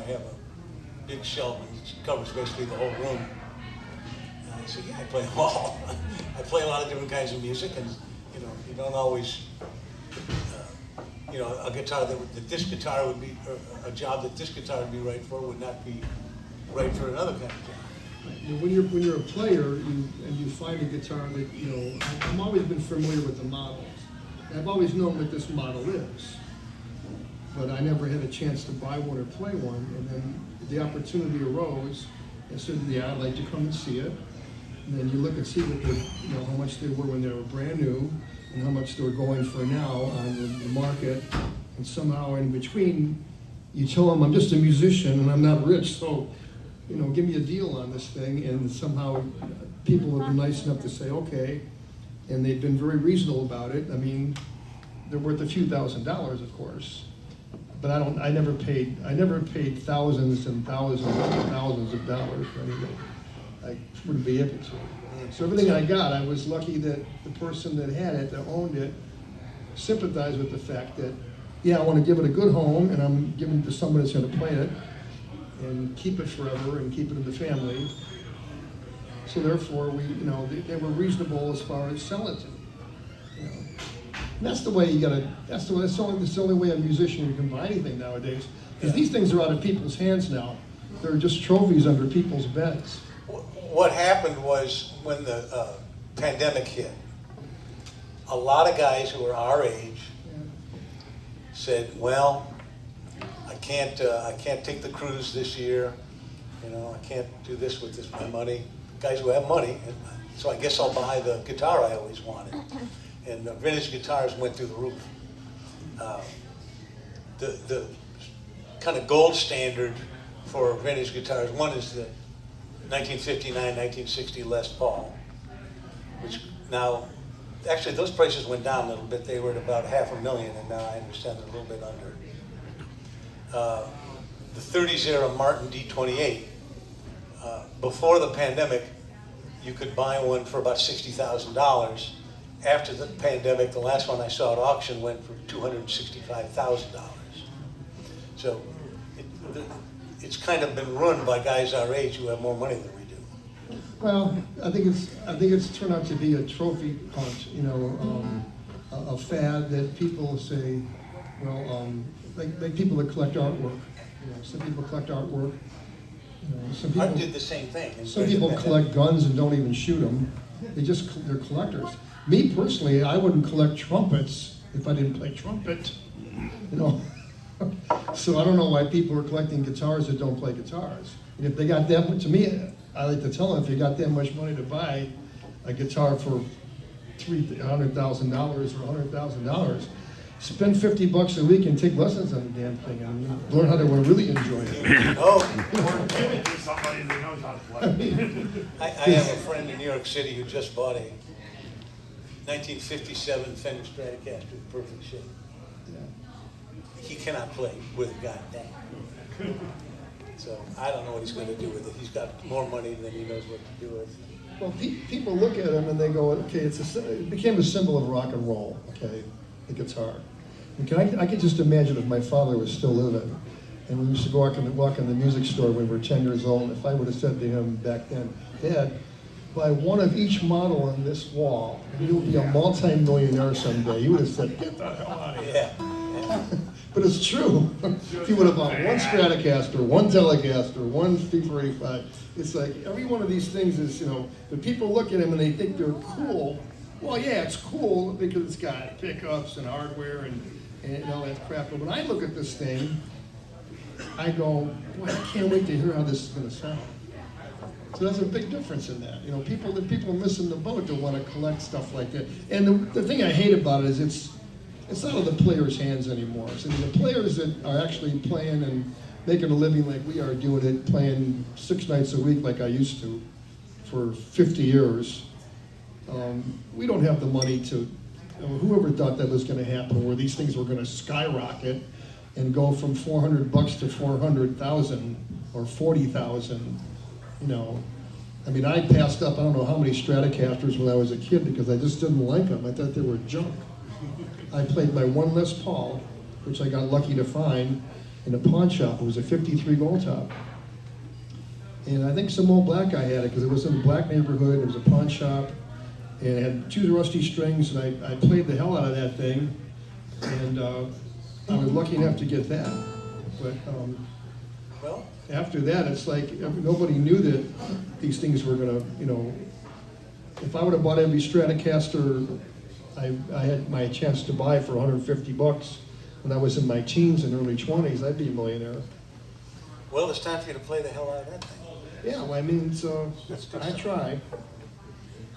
have a big shelf and it covers basically the whole room. And I said, yeah, I play them all. I play a lot of different kinds of music, and you know, you don't always, you know, a guitar that this guitar would be, or a job that this guitar would be right for would not be right for another kind of job. You know, when you're a player and you find a guitar that, you know, I've always been familiar with the models. I've always known what this model is, but I never had a chance to buy one or play one. And then the opportunity arose, and said, yeah, I'd like to come and see it. And then you look and see what you know, how much they were when they were brand new, and how much they're going for now on the market. And somehow in between, you tell them, I'm just a musician and I'm not rich, so, you know, give me a deal on this thing. And somehow people have been nice enough to say, okay. And they've been very reasonable about it. I mean, they're worth a few $1,000s, of course. But I never paid thousands and thousands and thousands of dollars for anything. I wouldn't be able to. So everything I got, I was lucky that the person that had it, that owned it, sympathized with the fact that, yeah, I want to give it a good home, and I'm giving it to someone that's going to play it and keep it forever and keep it in the family. So therefore, they were reasonable as far as selling it to me. You know. And that's the way you gotta. That's the only way a musician can buy anything nowadays. Because these things are out of people's hands now. They're just trophies under people's beds. What happened was when the pandemic hit, a lot of guys who were our age said, "Well, I can't take the cruise this year. You know, I can't do this with my money." Guys who have money, and so I guess I'll buy the guitar I always wanted. And vintage guitars went through the roof. The kind of gold standard for vintage guitars, one is the 1959, 1960 Les Paul, which now, actually those prices went down a little bit. They were at about $500,000, and now I understand they're a little bit under. The 30s era Martin D28, before the pandemic, you could buy one for about $60,000. After the pandemic, the last one I saw at auction went for $265,000. So it's kind of been run by guys our age who have more money than we do. Well, I think it's turned out to be a trophy hunt, you know, a fad that people say, well, like people that collect artwork. You know, some people collect artwork. You know, some people, I did the same thing. Some people collect guns and don't even shoot them. They're collectors. Me personally, I wouldn't collect trumpets if I didn't play trumpet. You know, so I don't know why people are collecting guitars that don't play guitars. And if they got that much, to me, I like to tell them, if you got that much money to buy a guitar for $300,000 or $100,000, spend $50 a week and take lessons on the damn thing and learn how to really enjoy it. Oh, Or give it to somebody that knows how to play. I have a friend in New York City who just bought a 1957 Fender Stratocaster in perfect shape. Yeah. He cannot play with a goddamn. So I don't know what he's going to do with it. He's got more money than he knows what to do with. Well, people look at him and they go, okay, it became a symbol of rock and roll, okay, the guitar. And I could just imagine if my father was still living, and we used to go walk in the music store when we were 10 years old, and if I would have said to him back then, Dad, buy one of each model on this wall, and you'll be a multi-millionaire someday, he would have said, get the hell out of here. Yeah. But it's true. He would have bought one Stratocaster, one Telecaster, one P485. It's like every one of these things is, you know, when people look at him and they think they're cool, well, yeah, it's cool because it's got pickups and hardware and all that crap. But when I look at this thing, I go, boy, I can't wait to hear how this is going to sound. So there's a big difference in that. You know, people are missing the boat to want to collect stuff like that. And the thing I hate about it is it's not in the players' hands anymore. So the players that are actually playing and making a living like we are doing it, playing 6 nights a week like I used to for 50 years, we don't have the money to, whoever thought that was going to happen, where these things were going to skyrocket and go from $400 to 400,000 or 40,000, you know. I mean, I passed up, I don't know how many Stratocasters when I was a kid because I just didn't like them. I thought they were junk. I played my one Les Paul, which I got lucky to find, in a pawn shop. It was a 53 gold top. And I think some old black guy had it because it was in a black neighborhood, it was a pawn shop, and it had 2 rusty strings, and I played the hell out of that thing, and I was lucky enough to get that. But Well, after that, it's like nobody knew that these things were gonna, you know, if I would have bought every Stratocaster I had my chance to buy for $150 when I was in my teens and early 20s, I'd be a millionaire. well, it's time for you to play the hell out of that thing. Yeah, well, I mean, so Let's do I something. try.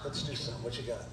Let's do something. What you got?